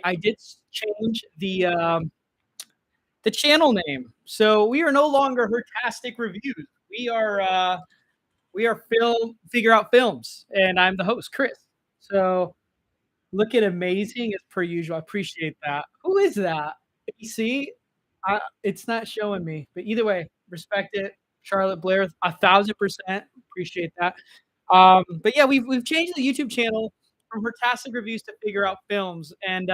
I did change the channel name. So we are no longer Hertastic Reviews. We are Film Figure Out Films, and I'm the host, Chris. So looking amazing as per usual. I appreciate that. Who is that? You see, it's not showing me, but either way, respect it. Charlotte Blair, 1,000% appreciate that. But yeah, we've changed the YouTube channel from Hertastic Reviews to Figure Out Films, and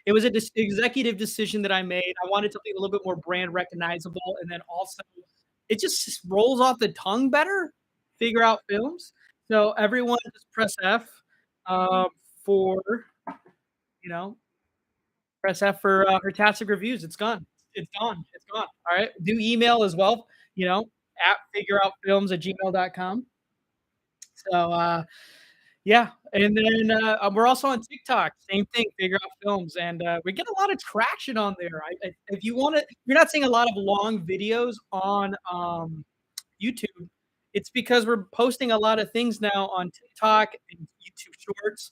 it was a executive decision that I made. I wanted something a little bit more brand recognizable, and then also it just rolls off the tongue better. Figure Out Films. So everyone just press F for you know press F for Hertastic Reviews. It's gone. It's gone. It's gone. All right. Do email as well. At figureoutfilms@gmail.com. So yeah, and then we're also on TikTok. Same thing, Figure Out Films, and we get a lot of traction on there. If you want to, you're not seeing a lot of long videos on YouTube. It's because we're posting a lot of things now on TikTok and YouTube Shorts.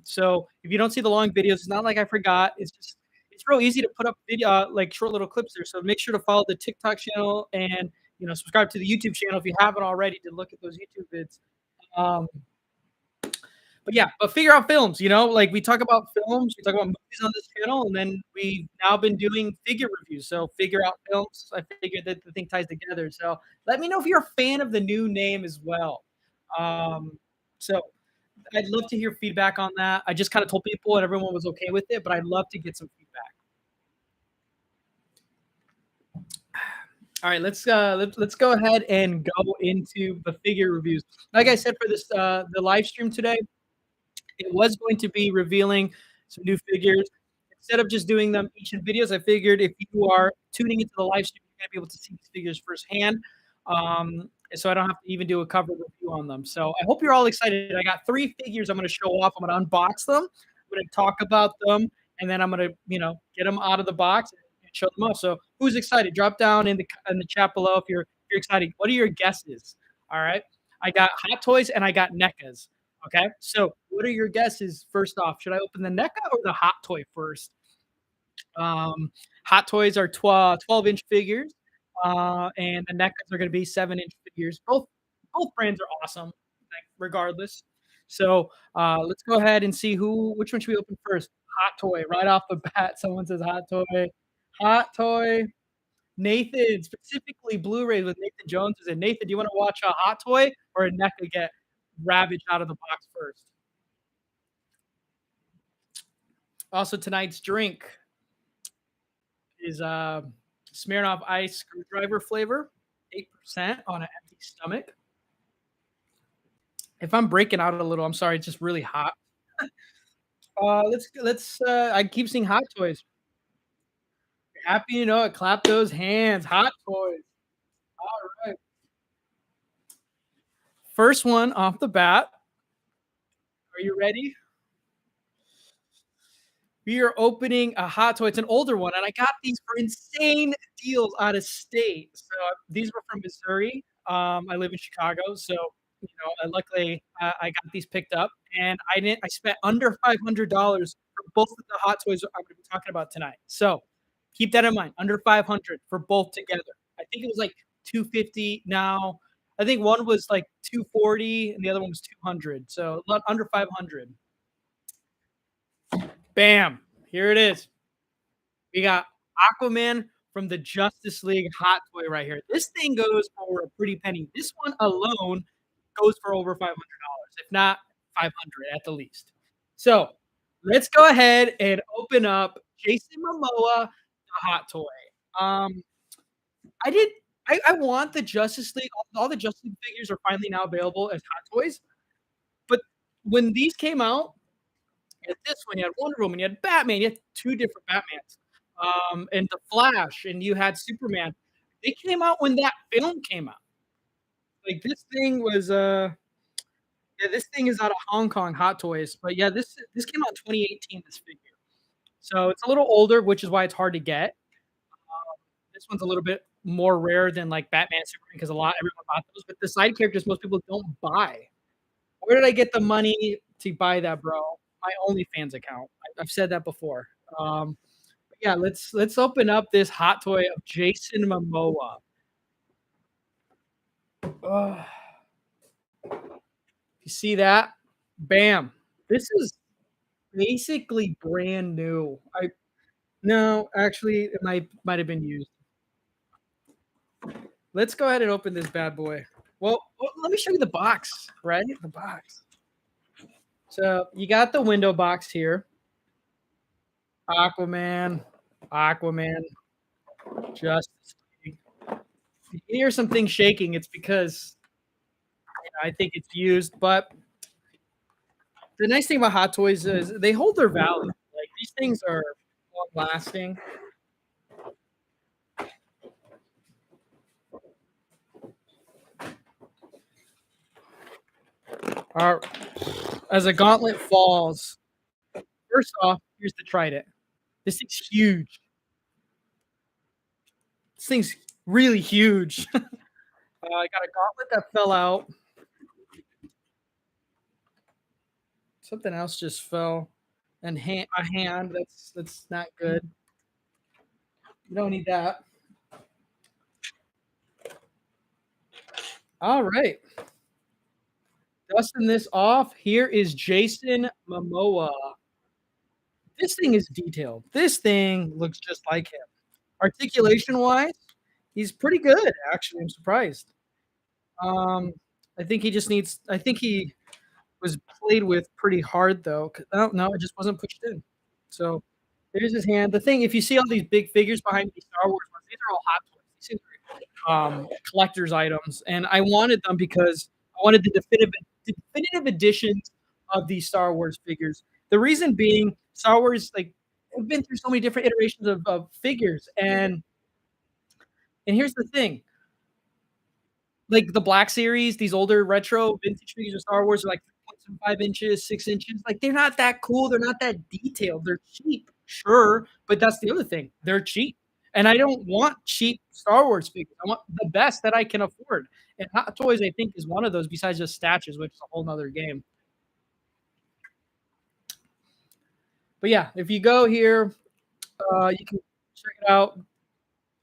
So if you don't see the long videos, it's not like I forgot. It's real easy to put up video like short little clips there. So make sure to follow the TikTok channel and subscribe to the YouTube channel if you haven't already to look at those YouTube vids. But yeah, Figure Out Films, like we talk about films, we talk about movies on this channel, and then we've now been doing figure reviews. So Figure Out Films, I figured that the thing ties together. So let me know if you're a fan of the new name as well. So I'd love to hear feedback on that. I just kind of told people and everyone was okay with it, but I'd love to get some feedback. All right, let's go ahead and go into the figure reviews. Like I said for this the live stream today, it was going to be revealing some new figures. Instead of just doing them each in videos, I figured if you are tuning into the live stream, you're going to be able to see these figures firsthand. So I don't have to even do a cover review on them. So I hope you're all excited. I got 3 figures I'm going to show off. I'm going to unbox them. I'm going to talk about them, and then I'm going to, get them out of the box and show them off. So who's excited? Drop down in the chat below if you're excited. What are your guesses? All right. I got Hot Toys and I got Necas. Okay, so what are your guesses? First off, should I open the Neca or the Hot Toy first? Hot Toys are 12-inch figures, and the Necas are going to be 7-inch figures. Both brands are awesome, regardless. So let's go ahead and see which one should we open first? Hot Toy, right off the bat. Someone says Hot Toy. Hot Toy. Nathan, specifically Blu-rays with Nathan Jones. Is it Nathan? Do you want to watch a Hot Toy or a Neca get ravaged out of the box first? Also, tonight's drink is Smirnoff Ice Screwdriver flavor, 8% on an empty stomach. If I'm breaking out a little, I'm sorry. It's just really hot. Let's. I keep seeing Hot Toys. Happy you know it. Clap those hands. Hot Toys. All right. First one off the bat. Are you ready? We are opening a Hot Toy. It's an older one, and I got these for insane deals out of state. So these were from Missouri. I live in Chicago, so luckily I got these picked up, and I spent under $500 for both of the Hot Toys I'm going to be talking about tonight. So keep that in mind. Under $500 for both together. I think it was like $250 now. I think one was like $240 and the other one was $200. So under $500. Bam! Here it is. We got Aquaman from the Justice League Hot Toy right here. This thing goes for a pretty penny. This one alone goes for over $500, if not $500 at the least. So let's go ahead and open up Jason Momoa, the Hot Toy. I want the Justice League. All the Justice League figures are finally now available as Hot Toys. But when these came out, you had this one, you had Wonder Woman, you had Batman, you had 2 different Batmans, and the Flash, and you had Superman. They came out when that film came out. Like this thing was, this thing is out of Hong Kong, Hot Toys. But yeah, this came out in 2018. This figure, so it's a little older, which is why it's hard to get. This one's a little bit more rare than like Batman, Superman, because everyone bought those. But the side characters most people don't buy. Where did I get the money to buy that, bro? my OnlyFans account. I've said that before. Yeah, let's open up this hot toy of Jason Momoa. Ugh. You see that? Bam. This is basically brand new. I No, actually, it might have been used. Let's go ahead and open this bad boy. Well, let me show you the box, right? The box. So you got the window box here. Aquaman, Aquaman, Justice League. If you hear some things shaking, it's because I think it's used. But the nice thing about Hot Toys is they hold their value. Like these things are long lasting. As a gauntlet falls, first off, here's the trident. This thing's huge. This thing's really huge. I got a gauntlet that fell out. Something else just fell. And a hand. That's not good. You don't need that. All right. Dusting this off. Here is Jason Momoa. This thing is detailed. This thing looks just like him. Articulation wise, he's pretty good. Actually, I'm surprised. Um, I think he just needs. I think he was played with pretty hard though. Oh no, it just wasn't pushed in. So there's his hand. The thing, if you see all these big figures behind these Star Wars ones, these are all Hot Toys. These are collector's items, and I wanted them because I wanted the definitive editions of these Star Wars figures. The reason being, Star Wars like we've been through so many different iterations of figures, and here's the thing, like the Black Series, these older retro vintage figures of Star Wars are like 3.75 inches, 6 inches. Like they're not that cool. They're not that detailed. They're cheap, sure, but that's the other thing. They're cheap, and I don't want cheap Star Wars figures. I want the best that I can afford. And Hot Toys, I think, is one of those. Besides just statues, which is a whole nother game. But yeah, if you go here, you can check it out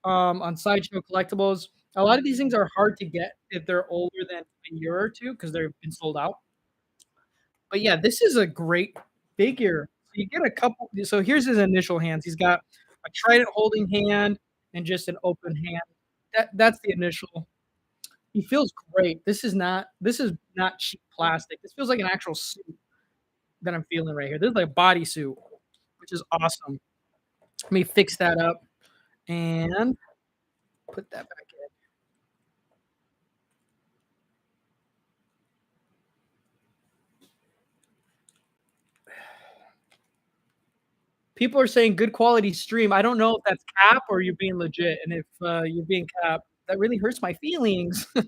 on Sideshow Collectibles. A lot of these things are hard to get if they're older than a year or two because they've been sold out. But yeah, this is a great figure. So you get a couple. So here's his initial hands. He's got a trident holding hand and just an open hand. That's the initial. He feels great. This is not cheap plastic. This feels like an actual suit that I'm feeling right here. This is like a bodysuit, which is awesome. Let me fix that up and put that back in. People are saying good quality stream. I don't know if that's cap or you're being legit. And if you're being cap, that really hurts my feelings. But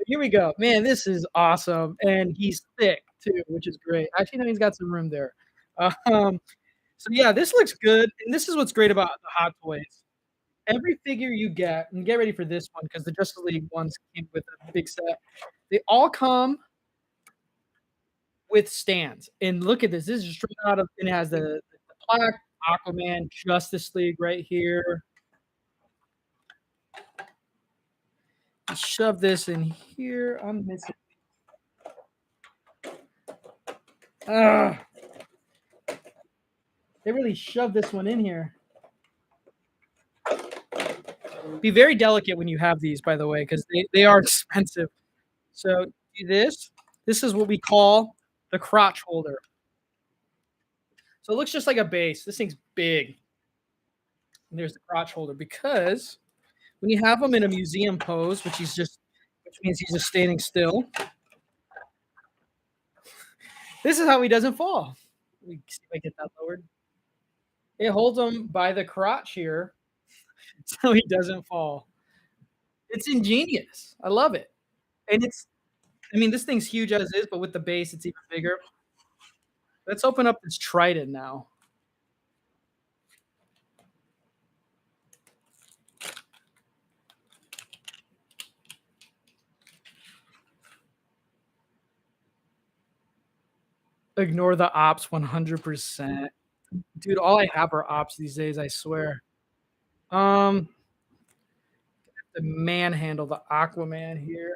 here we go. Man, this is awesome. And he's thick too, which is great. Actually, no, he's got some room there. Um, so yeah, this looks good. And this is what's great about the Hot Toys. Every figure you get, and get ready for this one because the Justice League ones came with a big set. They all come with stands. And look at this. This is straight out of, and it has the plaque, Aquaman, Justice League right here. Shove this in here. I'm missing. They really shoved this one in here. Be very delicate when you have these, by the way, because they are expensive. So do this. This is what we call the crotch holder. So it looks just like a base. This thing's big. And there's the crotch holder because when you have them in a museum pose, which means he's just standing still. This is how he doesn't fall. Let me see if I get that lowered. It holds him by the crotch here so he doesn't fall. It's ingenious. I love it. And this thing's huge as is, but with the base, it's even bigger. Let's open up this trident now. Ignore the ops 100%. Dude, all I have are ops these days, I swear. Um, the manhandle the Aquaman here.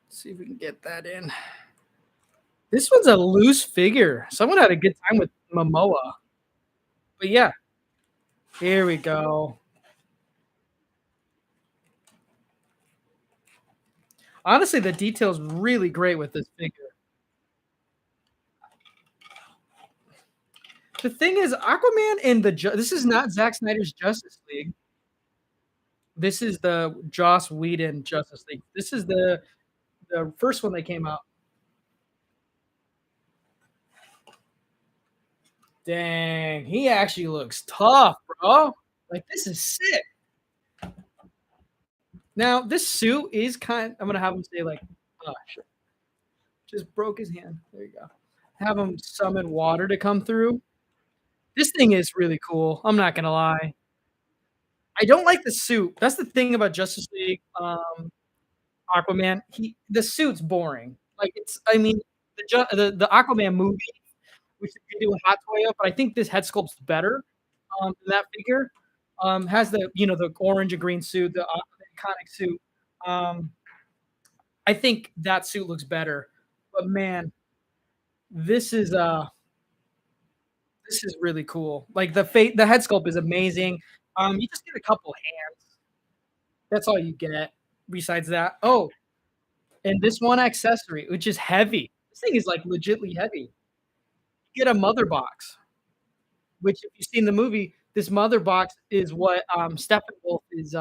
See if we can get that in. This one's a loose figure. Someone had a good time with Momoa. But yeah, here we go. Honestly, the detail's really great with this figure. The thing is, Aquaman in this is not Zack Snyder's Justice League. This is the Joss Whedon Justice League. This is the first one that came out. Dang, he actually looks tough, bro. Like this is sick. Now this suit is I'm gonna have him say like, oh shit, just broke his hand. There you go. Have him summon water to come through. This thing is really cool. I'm not gonna lie. I don't like the suit. That's the thing about Justice League, Aquaman. The suit's boring. Like it's, I mean, the Aquaman movie, which they do a hot toy of, but I think this head sculpt's better than that figure. Has the the orange and green suit, the iconic suit. Um, I think that suit looks better. But man, this is uh this is really cool. Like the head sculpt is amazing. You just get a couple hands. That's all you get. Besides that, oh, and this one accessory, which is heavy. This thing is like legitly heavy. You get a mother box, which if you've seen the movie, this mother box is what Steppenwolf is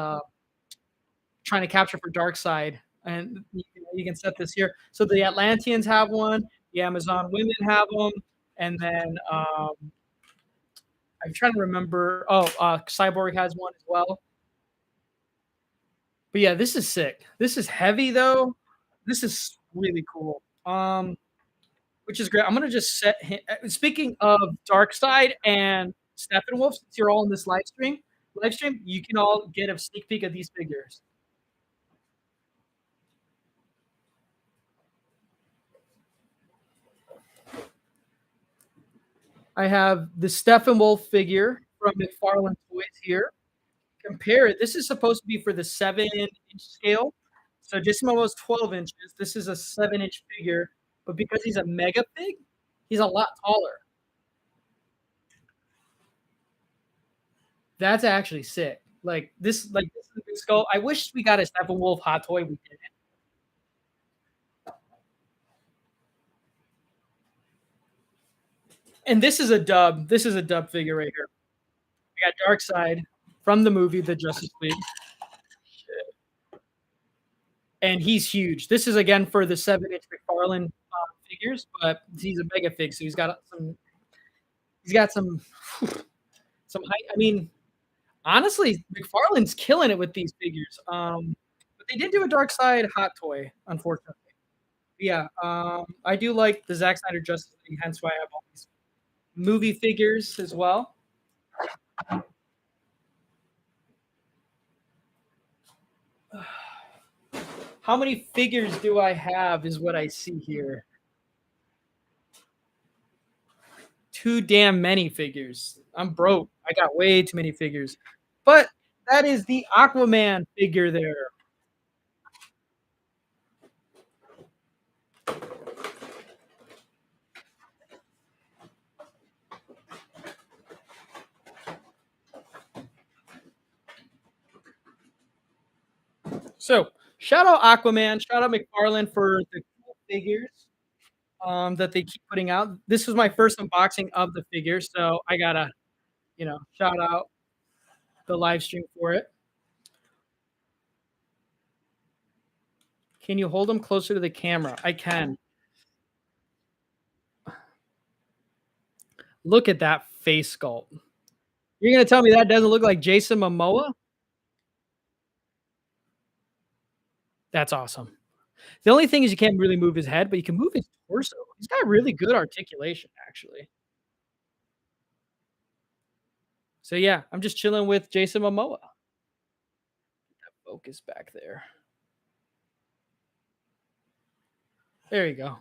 trying to capture for Darkseid. And you can set this here. So the Atlanteans have one, the Amazon women have them, and then I'm trying to remember. Oh, Cyborg has one as well. But yeah, this is sick. This is heavy though. This is really cool. Which is great. I'm gonna just set him. Speaking of Darkseid and Steppenwolf, since you're all in this live stream, you can all get a sneak peek of these figures. I have the Steppenwolf figure from McFarlane Toys here. Compare it. This is supposed to be for the 7-inch scale. So Jason Momoa's 12 inches. This is a 7-inch figure, but because he's a mega fig, he's a lot taller. That's actually sick. This is a big skull. I wish we got a Steppenwolf hot toy. We didn't. And this is a dub. This is a dub figure right here. We got Darkseid from the movie The Justice League. And he's huge. This is again for the 7-inch McFarlane figures, but he's a mega fig, so he's got some some height. I mean, honestly, McFarlane's killing it with these figures. But they did do a Darkseid hot toy, unfortunately. But yeah, I do like the Zack Snyder Justice League, hence why I have all these movie figures as well. How many figures do I have is what I see here. Too damn many figures. I'm broke. I got way too many figures. But that is the Aquaman figure there. So shout out Aquaman, shout out McFarlane for the cool figures that they keep putting out. This was my first unboxing of the figure, so I gotta, shout out the live stream for it. Can you hold them closer to the camera? I can. Look at that face sculpt. You're gonna tell me that doesn't look like Jason Momoa? That's awesome. The only thing is you can't really move his head, but you can move his torso. He's got really good articulation, actually. So yeah, I'm just chilling with Jason Momoa. Focus back there. There you go.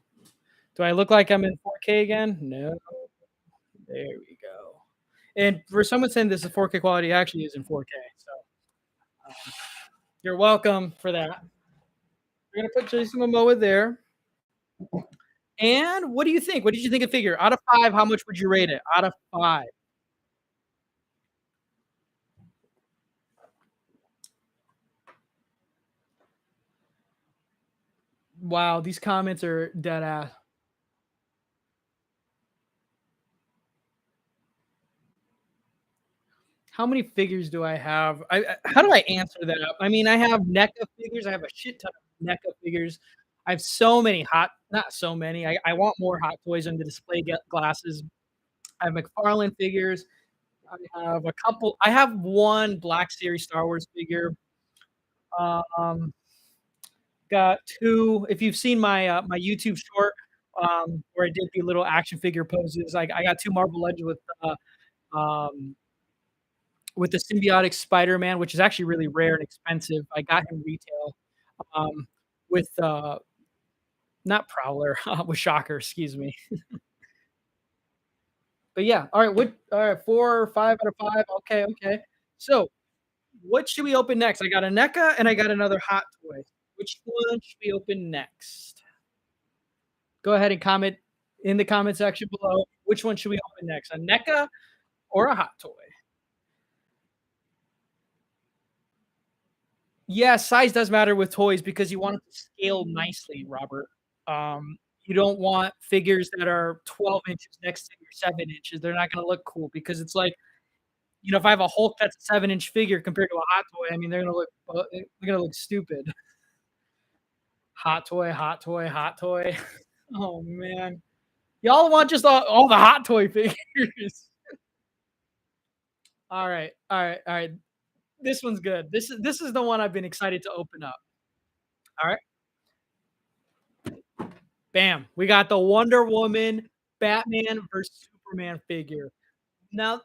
Do I look like I'm in 4K again? No. There we go. And for someone saying this is 4K quality, it actually is in 4K. So you're welcome for that. We're gonna put Jason Momoa there. And what do you think? What did you think of figure? Out of 5, how much would you rate it? Out of 5. Wow, these comments are dead ass. How many figures do I have? How do I answer that? I mean, I have NECA figures. I have a shit ton of NECA figures. I have so many not so many. I want more Hot Toys on the display glasses. I have McFarlane figures. I have a couple. I have one Black Series Star Wars figure. Um, got two. If you've seen my YouTube short, where I did the little action figure poses, I got two Marvel Legends um, with the symbiotic Spider-Man, which is actually really rare and expensive. I got him retail um, with not Prowler, with Shocker, excuse me. But yeah, all right, what all right, 4 or 5 out of 5. Okay, okay. So, what should we open next? I got a NECA and I got another Hot Toy. Which one should we open next? Go ahead and comment in the comment section below. Which one should we open next? A NECA or a Hot Toy? Yeah, size does matter with toys because you want it to scale nicely, Robert. You don't want figures that are 12 inches next to your 7 inches. They're not gonna look cool because it's like, if I have a Hulk that's a 7-inch figure compared to a Hot Toy, I mean, they're gonna look stupid. Hot Toy, Hot Toy, Hot Toy. Oh, man. Y'all want just all the Hot Toy figures. Alright, alright, alright. This one's good. This is the one I've been excited to open up. Alright. Bam. We got the Wonder Woman, Batman versus Superman figure. Now,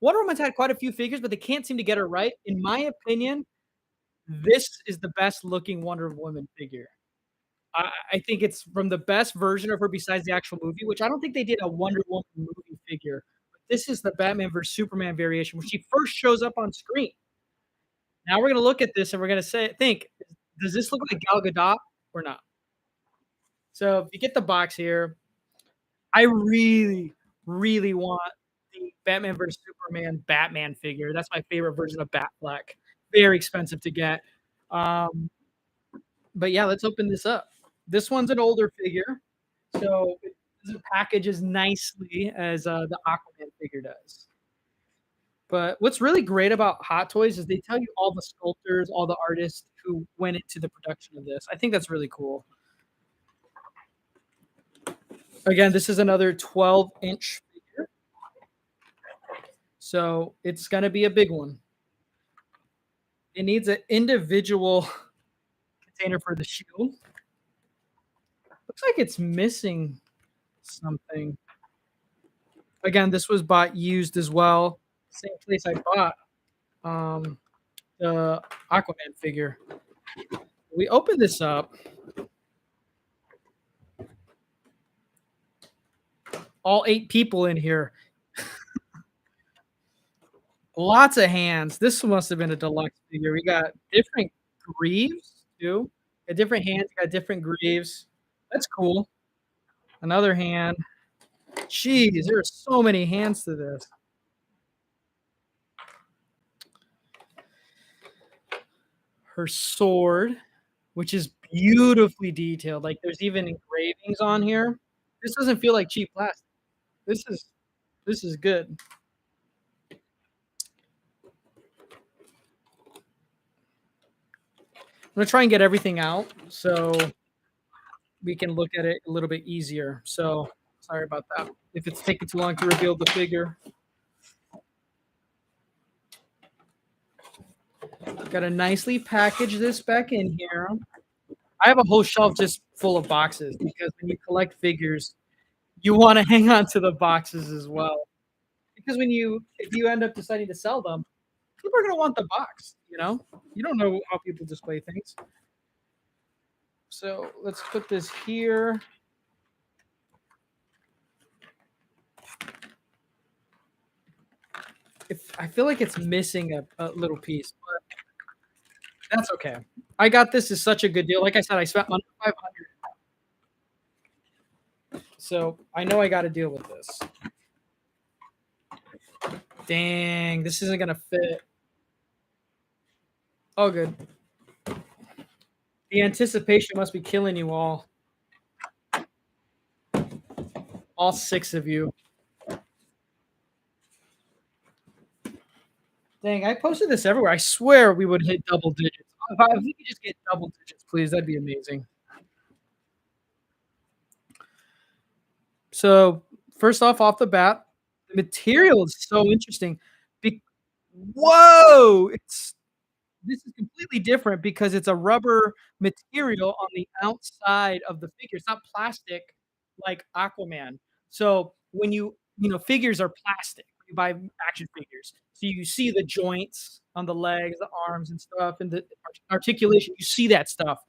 Wonder Woman's had quite a few figures, but they can't seem to get her right. In my opinion, this is the best looking Wonder Woman figure. I think it's from the best version of her besides the actual movie, which I don't think they did a Wonder Woman movie figure. But this is the Batman versus Superman variation, where she first shows up on screen. Now we're gonna look at this and we're gonna think, does this look like Gal Gadot or not? So if you get the box here, I really, really want the Batman vs Superman Batman figure. That's my favorite version of Batfleck. Very expensive to get. Um, but yeah, let's open this up. This one's an older figure, so it doesn't package as nicely as the Aquaman figure does. But what's really great about Hot Toys is they tell you all the sculptors, all the artists who went into the production of this. I think that's really cool. Again, this is another 12-inch figure. So it's going to be a big one. It needs an individual container for the shield. Looks like it's missing something. Again, this was bought used as well. Same place I bought the Aquaman figure. We open this up. All 8 people in here. Lots of hands. This must have been a deluxe figure. We got different greaves too. Got different hands, got different greaves. That's cool. Another hand. Jeez, there are so many hands to this. Her sword, which is beautifully detailed. Like there's even engravings on here. This doesn't feel like cheap plastic. This is good. I'm gonna try and get everything out so we can look at it a little bit easier. So sorry about that. If it's taking too long to reveal the figure. Got to nicely package this back in here. I have a whole shelf just full of boxes because when you collect figures, you want to hang on to the boxes as well. Because if you end up deciding to sell them, people are going to want the box, you know? You don't know how people display things. So let's put this here. If I feel like it's missing a little piece, but that's okay. I got this is such a good deal. Like I said, I spent under 500. So I know I got to deal with this. Dang, this isn't gonna fit. Oh, good. The anticipation must be killing you all 6 of you. Dang, I posted this everywhere. I swear we would hit double digits. If we could just get double digits, please, that'd be amazing. So first off the bat, the material is so interesting. Be- Whoa! This is completely different because it's a rubber material on the outside of the figure. It's not plastic like Aquaman. So when figures are plastic. When you buy action figures. So you see the joints on the legs, the arms and stuff, and the articulation. You see that stuff.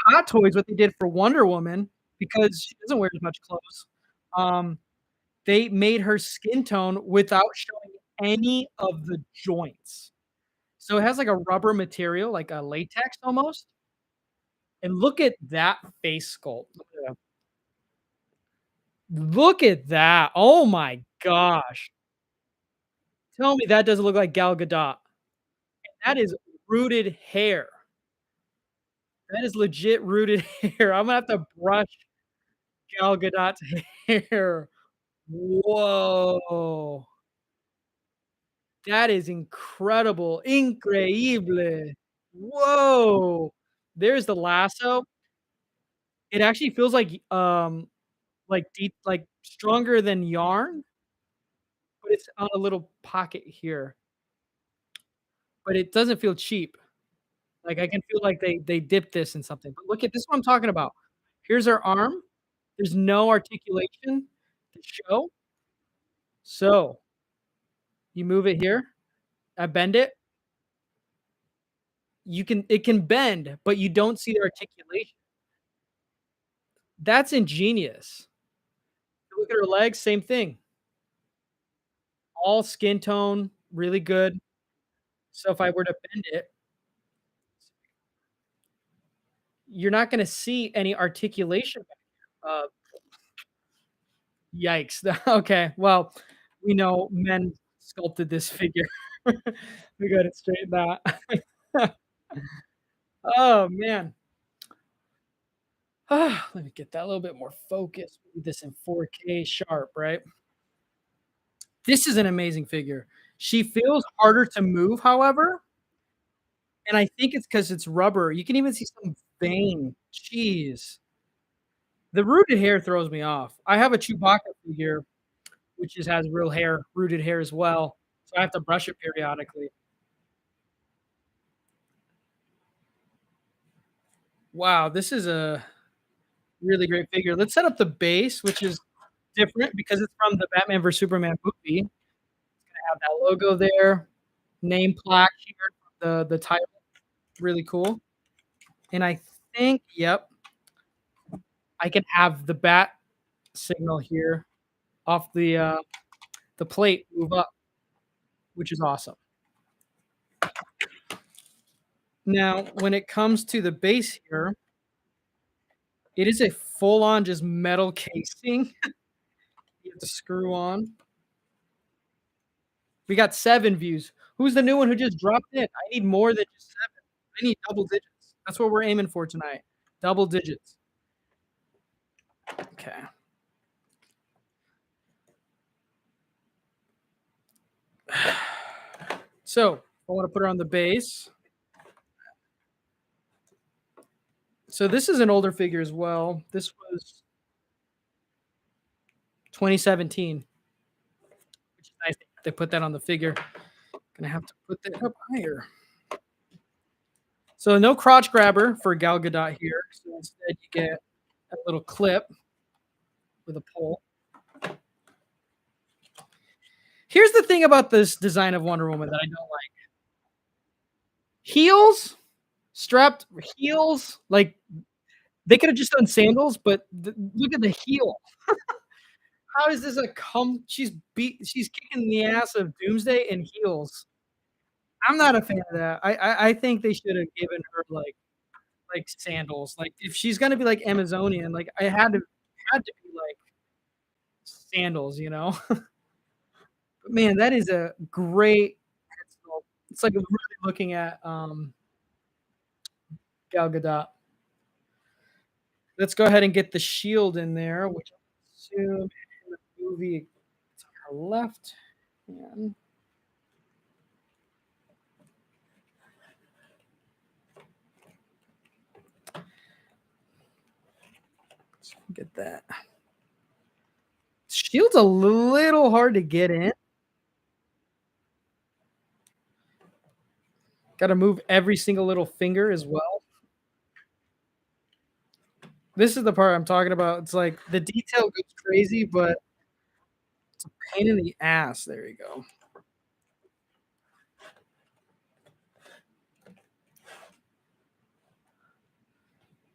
Hot Toys, what they did for Wonder Woman, because she doesn't wear as much clothes, um, they made her skin tone without showing any of the joints. So it has like a rubber material, like a latex almost. And look at that face sculpt. Look at that. Oh my gosh. Tell me that doesn't look like Gal Gadot. That is rooted hair. That is legit rooted hair. I'm gonna have to brush Gal Gadot's hair. Whoa. That is incredible. Increíble. Whoa. There's the lasso. It actually feels like deep, like stronger than yarn, but it's on a little pocket here. But it doesn't feel cheap. Like I can feel like they dipped this in something. But look at this is what I'm talking about. Here's her arm. There's no articulation to show. So you move it here. I bend it. It can bend, but you don't see the articulation. That's ingenious. Look at her legs, same thing. All skin tone, really good. So if I were to bend it, you're not gonna see any articulation back here. Yikes. Okay, well, we know men sculpted this figure. We gotta straighten that. Oh, man. Let me get that a little bit more focused. Read this in 4K sharp, right? This is an amazing figure. She feels harder to move, however, and I think it's 'cause it's rubber. You can even see some vein. Jeez. The rooted hair throws me off. I have a Chewbacca figure, which has real hair, rooted hair as well, so I have to brush it periodically. Wow, this is a really great figure. Let's set up the base, which is different because it's from the Batman vs Superman movie. It's gonna have that logo there, name plaque here, the title, really cool. And I think, yep, I can have the bat signal here off the plate move up, which is awesome. Now, when it comes to the base here, it is a full-on just metal casing. You have to screw on. We got 7 views. Who's the new one who just dropped in? I need more than just 7. I need double digits. That's what we're aiming for tonight. Double digits. Okay. So, I wanna put her on the base. So this is an older figure as well. This was 2017, which is nice they put that on the figure. Gonna have to put that up higher. So no crotch grabber for Gal Gadot here. So instead you get a little clip with a pole. Here's the thing about this design of Wonder Woman that I don't like. Heels, strapped heels, like They could have just done sandals, but look at the heel. How is this a come? She's kicking the ass of Doomsday in heels. I'm not a fan of that. I think they should have given her like sandals. Like if she's gonna be like Amazonian, like I had to be like sandals, you know? But man, that is a great head sculpt. It's like I'm really looking at Gal Gadot. Let's go ahead and get the shield in there, which I assume in the movie it's on her left hand. Let's get that. Shield's a little hard to get in. Gotta move every single little finger as well. This is the part I'm talking about. It's like the detail goes crazy, but it's a pain in the ass. There you go.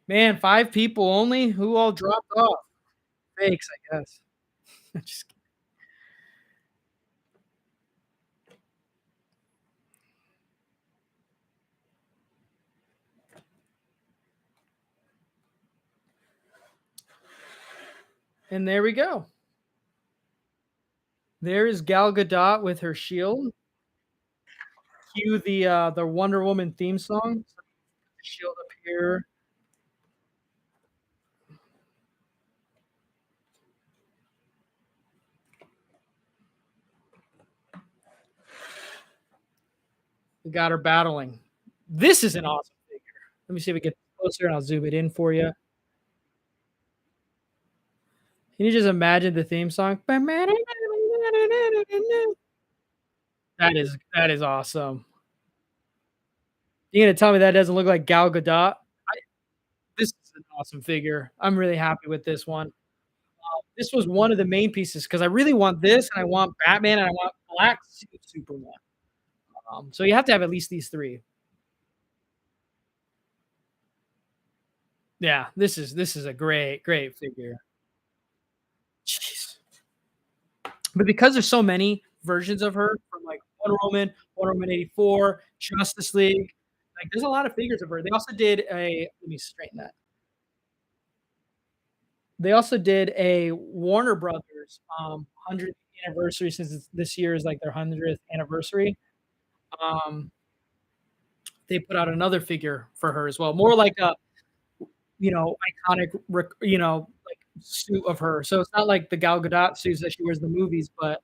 Man, 5 people only? Who all dropped off? Fakes, I guess. Just and there we go. There is Gal Gadot with her shield. Cue the Wonder Woman theme song. Shield up here. We got her battling. This is an awesome figure. Let me see if we get closer and I'll zoom it in for you. Can you just imagine the theme song? That is awesome. You gonna tell me that doesn't look like Gal Gadot? This is an awesome figure. I'm really happy with this one. This was one of the main pieces because I really want this, and I want Batman, and I want Black Suit Superman. So you have to have at least these 3. Yeah, this is a great figure. Jeez. But because there's so many versions of her from, like, Wonder Woman 84, Justice League, like, there's a lot of figures of her. They also did a let me straighten that. They also did a Warner Brothers, 100th anniversary since this year is, like, their 100th anniversary. Um, they put out another figure for her as well, more like a, iconic like, suit of her. So it's not like the Gal Gadot suits that she wears in the movies, but,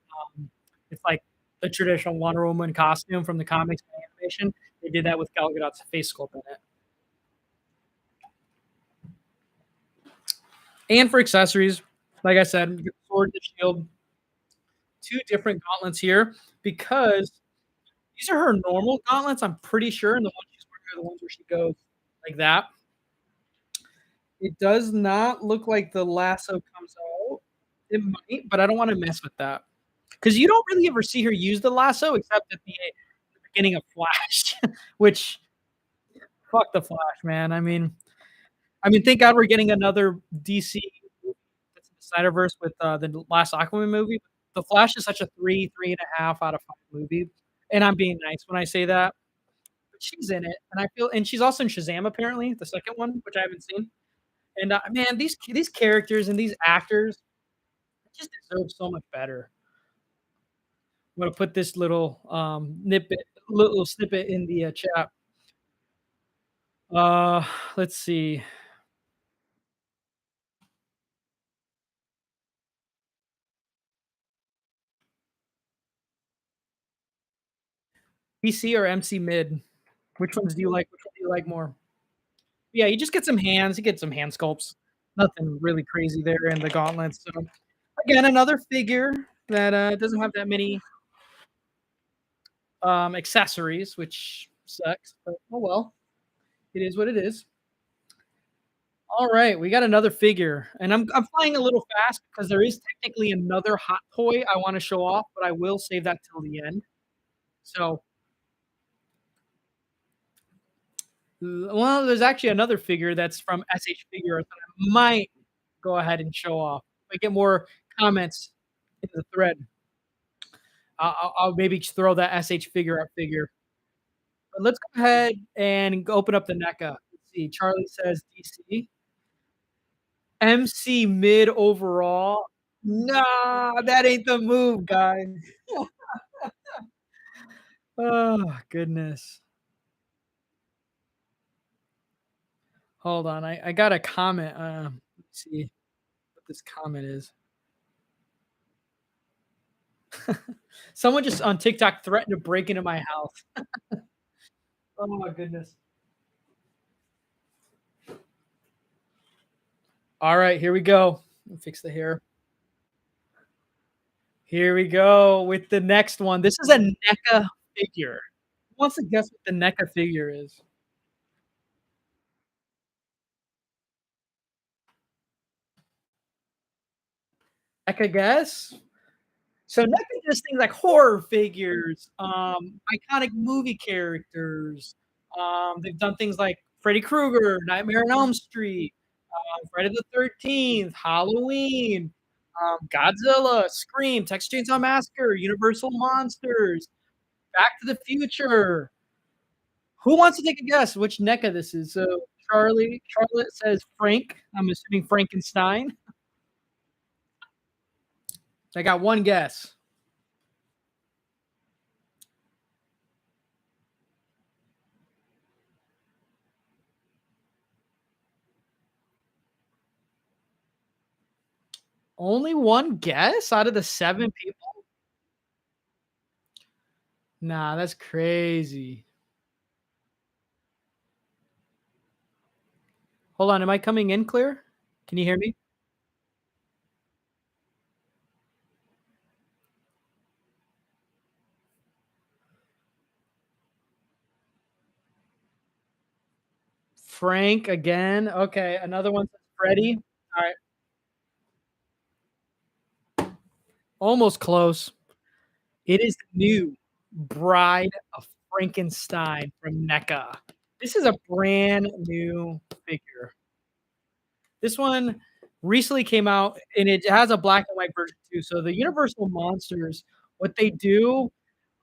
it's like the traditional Wonder Woman costume from the comics and animation. They did that with Gal Gadot's face sculpt in it. And for accessories, like I said, you get the sword, the shield, 2 different gauntlets here because these are her normal gauntlets, I'm pretty sure, and the ones she's wearing are the ones where she goes like that. It does not look like the lasso comes out. It might, but I don't wanna mess with that because you don't really ever see her use the lasso except at the beginning of Flash, which fuck the Flash, man. I mean, thank God we're getting another DC movie that's in the Snyderverse with, the last Aquaman movie. The Flash is such a 3.5 out of 5 movie, and I'm being nice when I say that, but she's in it, and I feel and she's also in Shazam apparently, the second one, which I haven't seen, and, man, these characters and these actors just deserve so much better. I'm gonna put this little snippet in the, chat. Uh, let's see. PC or MC mid? Which ones do you like? Which one do you like more? Yeah, you just get some hands. You get some hand sculpts. Nothing really crazy there in the gauntlets. So again, another figure that doesn't have that many accessories, which sucks. But oh well, it is what it is. All right, we got another figure, and I'm flying a little fast because there is technically another hot toy I want to show off, but I will save that till the end. So Well, there's actually another figure that's from SH Figure that I might go ahead and show off. If I get more comments in the thread, I'll maybe throw that SH Figure Art figure. But let's go ahead and open up the NECA. Let's see. Charlie says DC. MC mid overall. Nah, that ain't the move, guys. Oh, goodness. Hold on. I got a comment. Let's see what this comment is. Someone just on TikTok threatened to break into my house. Oh my goodness. All right, here we go. Let me fix the hair. Here we go with the next one. This is a NECA figure. Who wants to guess what the NECA figure is? NECA guess? So NECA does things like horror figures, iconic movie characters. They've done things like Freddy Krueger, Nightmare on Elm Street, Friday the 13th, Halloween, Godzilla, Scream, Texas Chainsaw Massacre, Universal Monsters, Back to the Future. Who wants to take a guess which NECA this is? So Charlotte says Frank. I'm assuming Frankenstein. I got one guess. Only one guess out of the 7 people? Nah, that's crazy. Hold on, am I coming in clear? Can you hear me? Frank again. Okay, another one says Freddy. All right, almost close. It is the new Bride of Frankenstein from NECA. This is a brand new figure. This one recently came out and it has a black and white version too. So the Universal Monsters, what they do,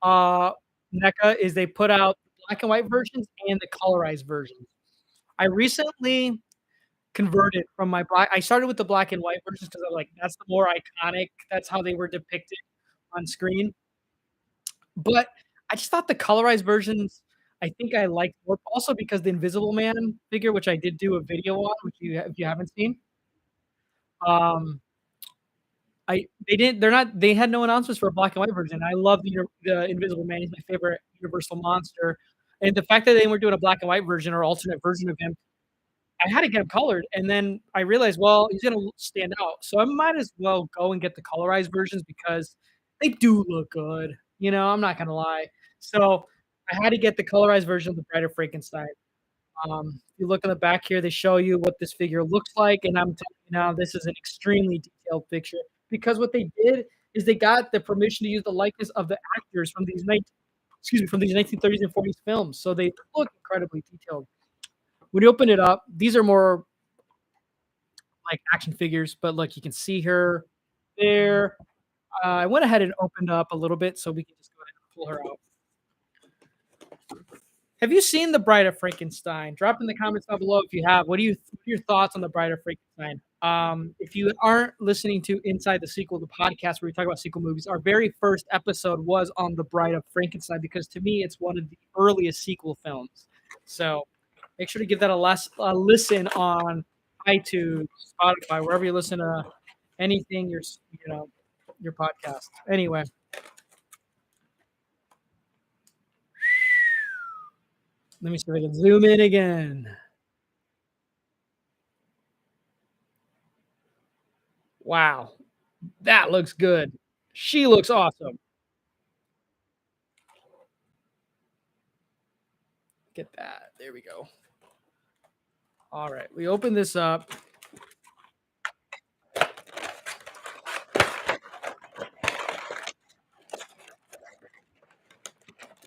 uh, NECA, is they put out black and white versions and the colorized versions. I recently converted from my black. I started with the black and white versions because I'm like, that's the more iconic. That's how they were depicted on screen. But I just thought the colorized versions, I think I liked more. Also because the Invisible Man figure, which I did do a video on, which if you haven't seen, um, they had no announcements for a black and white version. I love the Invisible Man. He's my favorite Universal monster, and the fact that they were doing a black and white version or alternate version of him, I had to get him colored, and then I realized, well, he's gonna stand out, so I might as well go and get the colorized versions because they do look good. I'm not gonna lie. So I had to get the colorized version of the Bride of Frankenstein. If you look in the back here, they show you what this figure looks like, and I'm telling you now, this is an extremely detailed picture because what they did is they got the permission to use the likeness of the actors from these 1930s and 40s films, so they look incredibly detailed. When you open it up, these are more like action figures, but look, you can see her there. I went ahead and opened up a little bit so we can just go ahead and pull her out. Have you seen The Bride of Frankenstein? Drop in the comments down below if you have. What are your thoughts on The Bride of Frankenstein? If you aren't listening to Inside the Sequel, the podcast where we talk about sequel movies, our very first episode was on The Bride of Frankenstein because to me it's one of the earliest sequel films. So make sure to give that a listen on iTunes, Spotify, wherever you listen to anything your podcast. Anyway, let me see if I can zoom in again. Wow, that looks good. She looks awesome. Get that. There we go. All right, we open this up.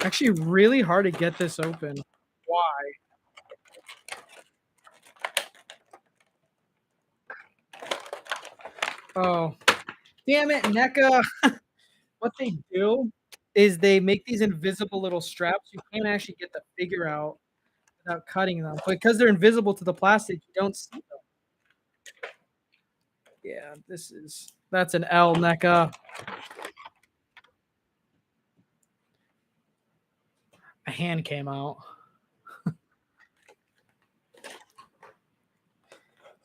Actually, really hard to get this open. Why? Oh, damn it, NECA. What they do is they make these invisible little straps. You can't actually get the figure out without cutting them. But because they're invisible to the plastic, you don't see them. Yeah, that's an L, NECA. A hand came out.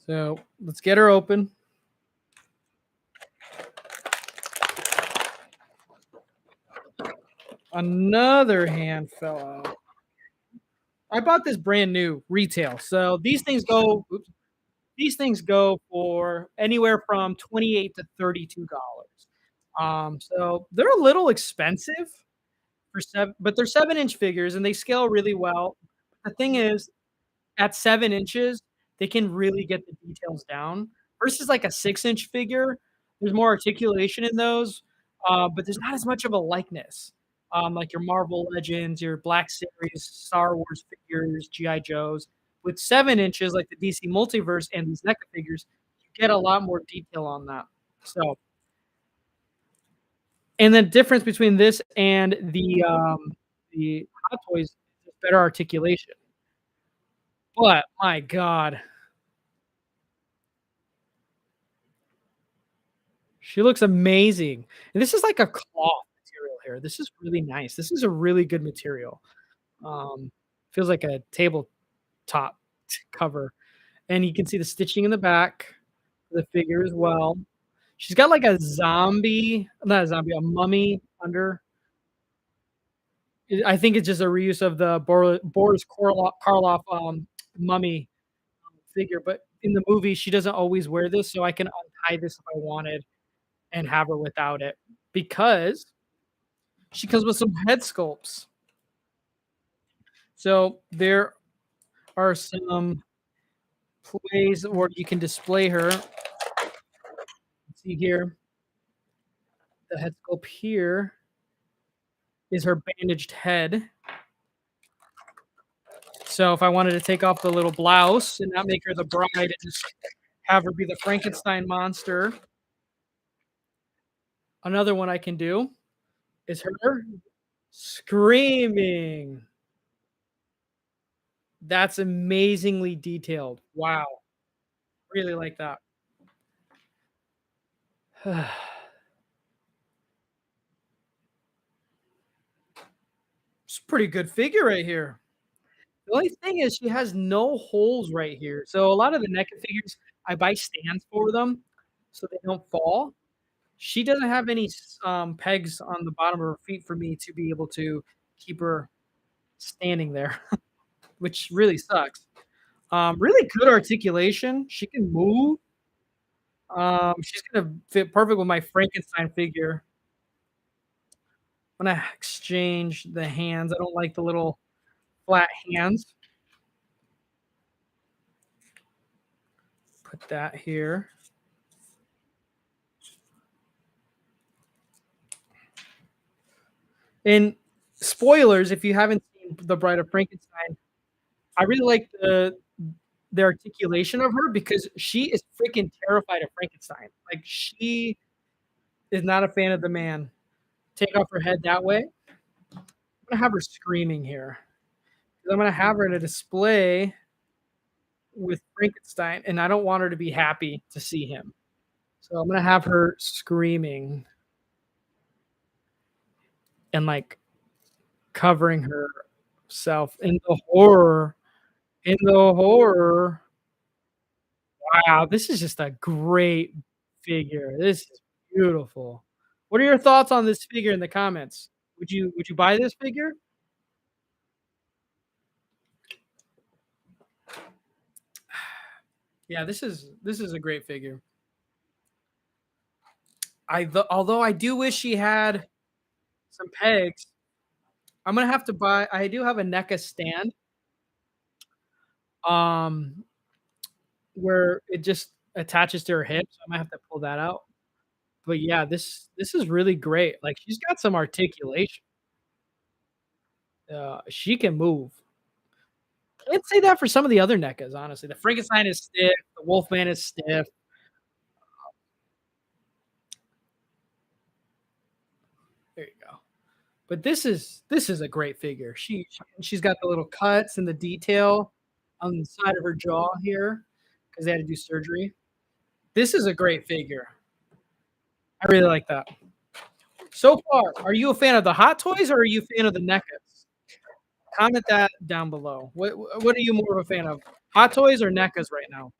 So let's get her open. Another hand fell out. I bought this brand new retail. So these things go for anywhere from 28 to $32. So they're a little expensive for but they're 7-inch figures and they scale really well. The thing is, at 7 inches, they can really get the details down versus like a 6-inch figure. There's more articulation in those, but there's not as much of a likeness. Like your Marvel Legends, your Black Series, Star Wars figures, GI Joes. With 7 inches, like the DC Multiverse and these NECA figures, you get a lot more detail on that. So, and the difference between this and the Hot Toys is better articulation. But my God, she looks amazing. And this is like a cloth material here. This is really nice. This is a really good material. Um, feels like a tabletop cover. And you can see the stitching in the back of the figure as well. She's got like a zombie, not a zombie, a mummy under. I think it's just a reuse of the Boris Karloff mummy figure. But in the movie, she doesn't always wear this, so I can untie this if I wanted and have her without it because she comes with some head sculpts. So there are some plays where you can display her. See here, the head sculpt here is her bandaged head. So if I wanted to take off the little blouse and not make her the bride and just have her be the Frankenstein monster, another one I can do is her screaming. That's amazingly detailed. Wow. Really like that. It's a pretty good figure right here. The only thing is she has no holes right here. So a lot of the NECA figures, I buy stands for them so they don't fall. She doesn't have any pegs on the bottom of her feet for me to be able to keep her standing there, which really sucks. Really good articulation. She can move. She's gonna fit perfect with my Frankenstein figure. I'm gonna exchange the hands. I don't like the little flat hands. Put that here. And spoilers, if you haven't seen The Bride of Frankenstein, I really like the articulation of her because she is freaking terrified of Frankenstein. Like she is not a fan of the man. Take off her head that way. I'm gonna have her screaming here. I'm gonna have her in a display with Frankenstein, and I don't want her to be happy to see him. So I'm gonna have her screaming and like covering herself in the horror. In the horror. Wow, this is just a great figure. This is beautiful. What are your thoughts on this figure in the comments? Would you buy this figure? Yeah, this is a great figure. Although I do wish she had some pegs. I'm gonna have to buy. I do have a NECA stand, um, where it just attaches to her hip, so I might have to pull that out. But yeah, this is really great. Like she's got some articulation. She can move. Can't say that for some of the other NECAs, honestly. The Frankenstein is stiff. The Wolfman is stiff. But this is a great figure. She's got the little cuts and the detail on the side of her jaw here because they had to do surgery. This is a great figure. I really like that. So far, are you a fan of the Hot Toys or are you a fan of the NECAs? Comment that down below. What are you more of a fan of? Hot Toys or NECAs right now?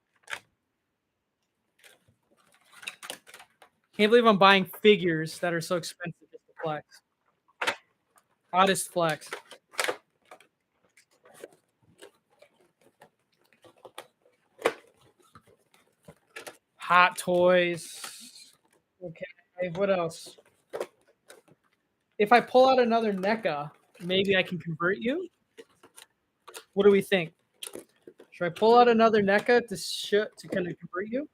Can't believe I'm buying figures that are so expensive just to flex. Hottest flex. Hot Toys. Okay, what else? If I pull out another NECA, maybe I can convert you. What do we think? Should I pull out another NECA to kind of convert you?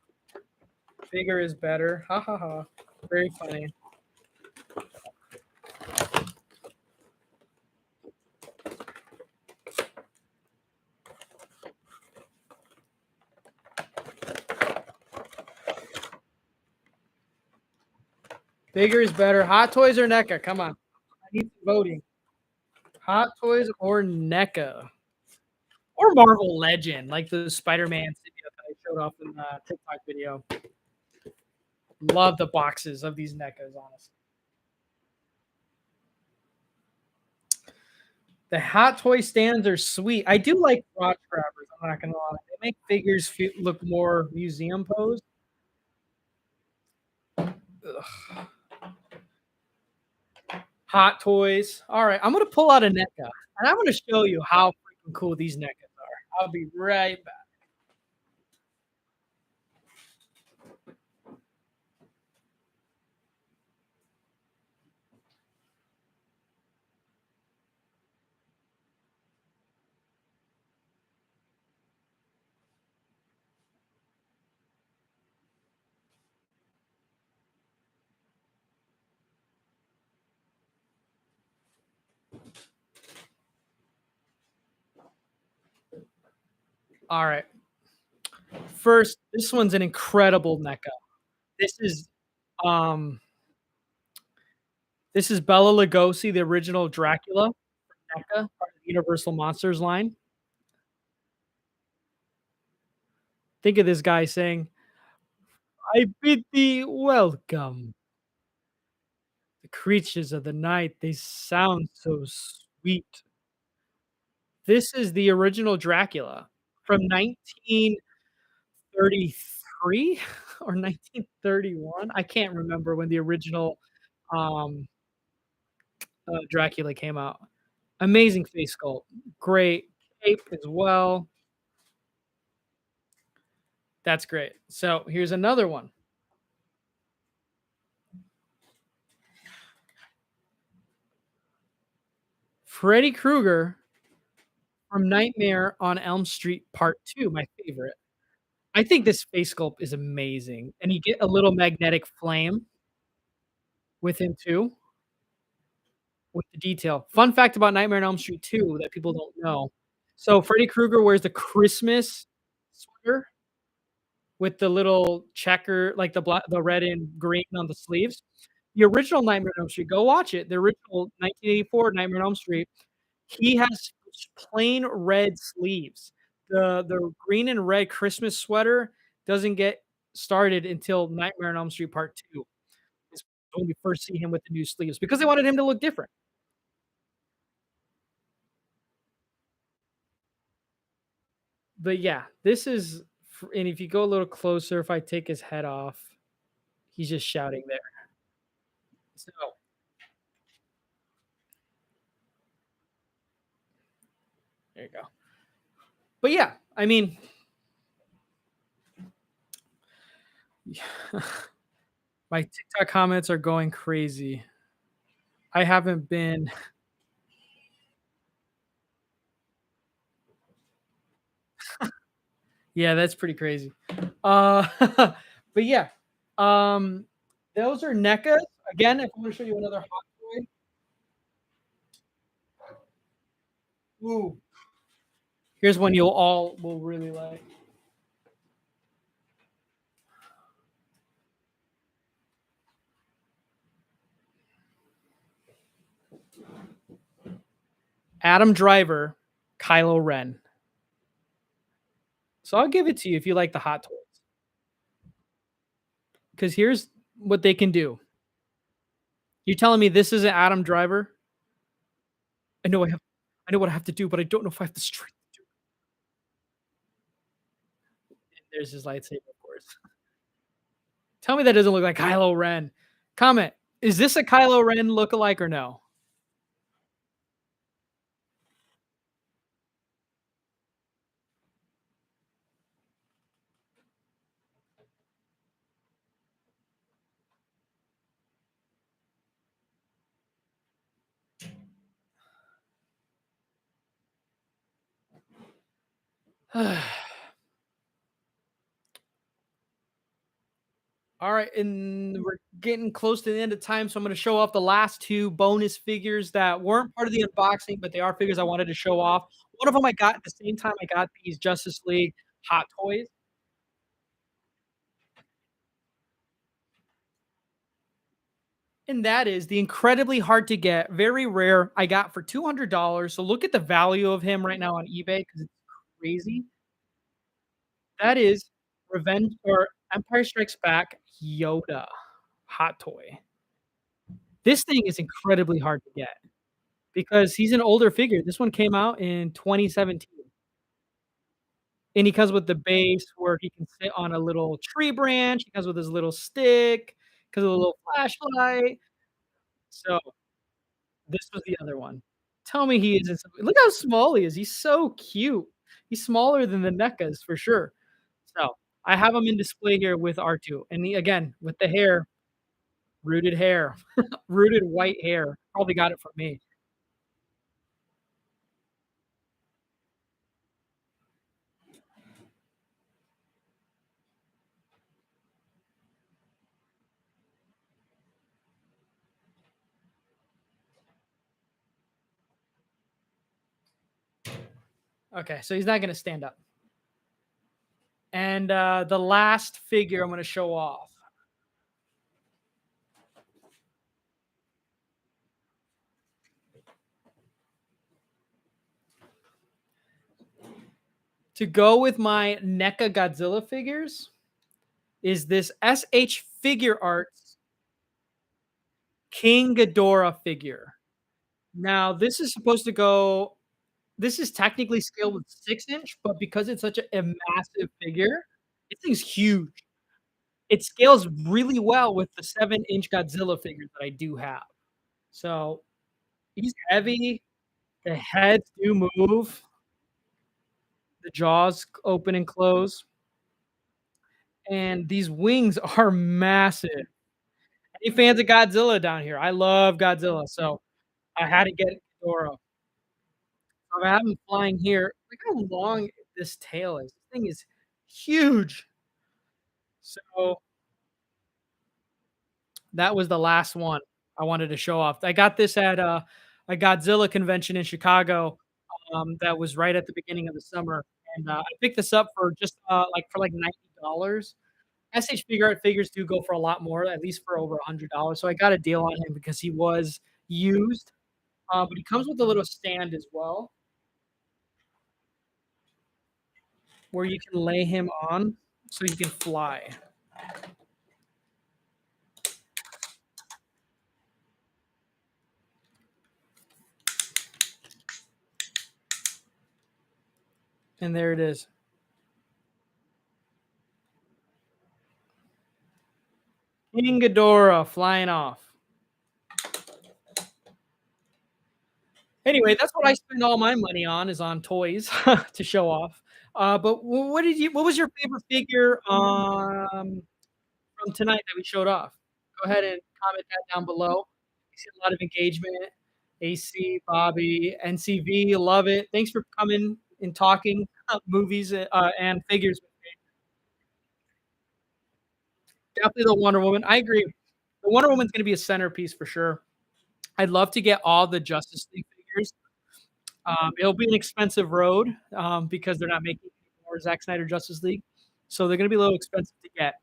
Bigger is better. Ha ha ha. Very funny. Bigger is better. Hot Toys or NECA? Come on. I need some voting. Hot Toys or NECA? Or Marvel Legend, like the Spider-Man video that I showed off in the TikTok video. Love the boxes of these NECAs, honestly. The Hot Toy stands are sweet. I do like crotch grabbers. I'm not gonna lie. They make figures look more museum posed. Ugh. Hot Toys. All right, I'm gonna pull out a NECA, and I'm gonna show you how freaking cool these NECAs are. I'll be right back. All right. First, this one's an incredible NECA. This is um this is Bela Lugosi, the original Dracula, NECA, part of the Universal Monsters line. Think of this guy saying, "I bid thee welcome. The creatures of the night, they sound so sweet." This is the original Dracula from 1933 or 1931. I can't remember when the original um, Dracula came out. Amazing face sculpt, great cape as well. That's great. So here's another one. Freddy Krueger from Nightmare on Elm Street Part 2, my favorite. I think this face sculpt is amazing, and you get a little magnetic flame with him too, with the detail. Fun fact about Nightmare on Elm Street 2 that people don't know. So Freddy Krueger wears the Christmas sweater with the little checker, like the red and green on the sleeves. The original Nightmare on Elm Street, go watch it. The original 1984 Nightmare on Elm Street, he has plain red sleeves. The green and red Christmas sweater doesn't get started until Nightmare on Elm Street Part 2 is when we first see him with the new sleeves because they wanted him to look different. But yeah, this is and if you go a little closer, if I take his head off, he's just shouting there. So there you go. But yeah, I mean, my TikTok comments are going crazy. I haven't been yeah, that's pretty crazy. But yeah, um, those are NECAs. Again, if I want to show you another hot toy, ooh, here's one you'll all will really like. Adam Driver, Kylo Ren. So I'll give it to you if you like the Hot Toys. Because here's what they can do. You're telling me this isn't Adam Driver? I know I know what I have to do, but I don't know if I have the strength to do it. And there's his lightsaber, of course. Tell me that doesn't look like Kylo Ren. Comment. Is this a Kylo Ren lookalike or no? All right, and we're getting close to the end of time, so I'm going to show off the last two bonus figures that weren't part of the unboxing, but they are figures I wanted to show off. One of them I got at the same time I got these Justice League Hot Toys, and that is the incredibly hard to get, very rare. I got for $200. So look at the value of him right now on eBay because it's crazy. That is Revenge or Empire Strikes Back Yoda Hot Toy. This thing is incredibly hard to get because he's an older figure. This one came out in 2017, and he comes with the base where he can sit on a little tree branch. He comes with his little stick, comes with a little flashlight. So this was the other one. Tell me he isn't so look how small he is. He's so cute. He's smaller than the NECAs for sure. So I have him in display here with R2, and he again with the hair, rooted hair, rooted white hair. Probably got it from me. Okay, so he's not gonna stand up. And the last figure I'm gonna show off to go with my NECA Godzilla figures is this SH Figure Arts King Ghidorah figure. Now, this is supposed to go this is technically scaled with 6-inch, but because it's such a massive figure, this thing's huge. It scales really well with the 7-inch Godzilla figures that I do have. So, he's heavy, the heads do move, the jaws open and close, and these wings are massive. Any fans of Godzilla down here? I love Godzilla, so I had to get Ghidorah. So I have him flying here. Look how long this tail is. This thing is huge. So that was the last one I wanted to show off. I got this at a Godzilla convention in Chicago. That was right at the beginning of the summer, and I picked this up for just like $90. SH Figure Art figures do go for a lot more, at least for over $100. So I got a deal on him because he was used, but he comes with a little stand as well, where you can lay him on so he can fly. And there it is. King Ghidorah flying off. Anyway, that's what I spend all my money on is on toys to show off. But what was your favorite figure from tonight that we showed off? Go ahead and comment that down below. We see a lot of engagement. AC, Bobby, NCV, love it. Thanks for coming and talking movies and figures. Definitely the Wonder Woman. I agree. The Wonder Woman's going to be a centerpiece for sure. I'd love to get all the Justice League figures. It'll be an expensive road because they're not making more Zack Snyder Justice League, so they're going to be a little expensive to get.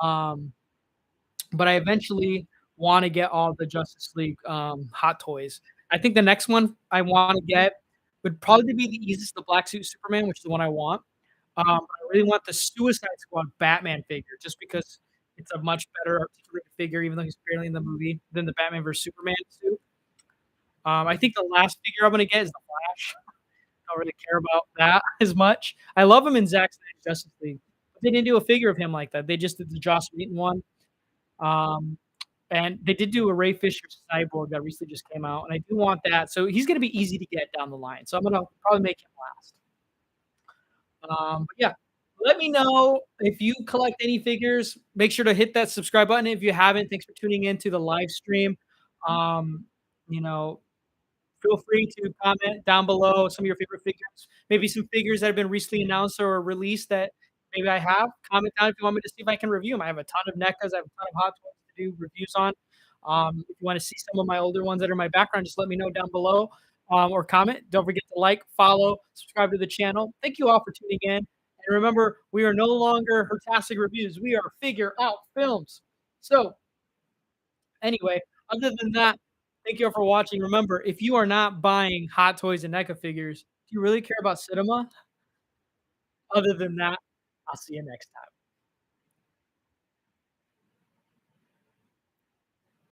Um, but I eventually want to get all the Justice League Hot Toys. I think the next one I wanna get would probably be the easiest, the Black Suit Superman, which is the one I want. I really want the Suicide Squad Batman figure just because it's a much better articulated figure, even though he's barely in the movie, than the Batman vs Superman suit. I think the last figure I'm gonna get is the Flash. Don't really care about that as much. I love him in Zack Snyder's Justice League, but they didn't do a figure of him like that. They just did the Joss Whedon one. Um, and they did do a Ray Fisher Cyborg that recently just came out, and I do want that. So he's gonna be easy to get down the line. So I'm gonna probably make him last. But yeah, let me know if you collect any figures. Make sure to hit that subscribe button if you haven't. Thanks for tuning in to the live stream. Um, you know, feel free to comment down below some of your favorite figures, maybe some figures that have been recently announced or released that maybe I have. Comment down if you want me to see if I can review them. I have a ton of NECAs, I have a ton of Hot Toys to do reviews on. If you want to see some of my older ones that are in my background, just let me know down below or comment. Don't forget to like, follow, subscribe to the channel. Thank you all for tuning in. And remember, we are no longer Hertastic Reviews. We are Figure Out Films. So, anyway, other than that, thank you all for watching. Remember, if you are not buying Hot Toys and NECA figures, do you really care about cinema? Other than that, I'll see you next time.